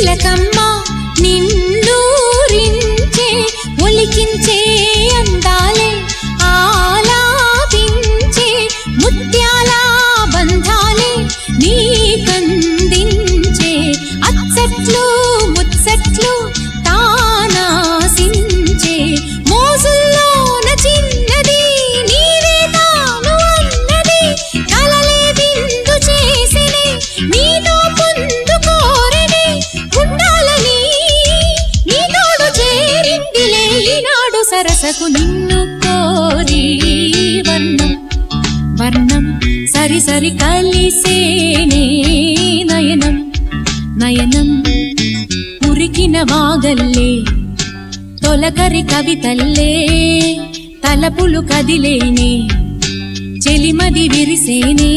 చిలకమ్మ నిన్నూరించే ఒలికించే అందాలే ఆలాపించే ముత్యాల బంధాలే నీకందించే అచ్చట్లు ముచ్చట్లు తానాసించే మోజుల్లోన చిన్నది నీవే తాను అన్నది కలలే విందు చేసినే నీతో పొందుకోరనే ఉండాలని నీ తోడు చేరిందిలే ఈనాడు సరసకు నిన్ను కోరి వర్ణం వర్ణం సరి సరి కలిసేనే నయనం నయనం ఉరికిన వాగల్లే తొలకరి కవితల్లే తలపులు కదిలేనే చెలిమది విరిసేనే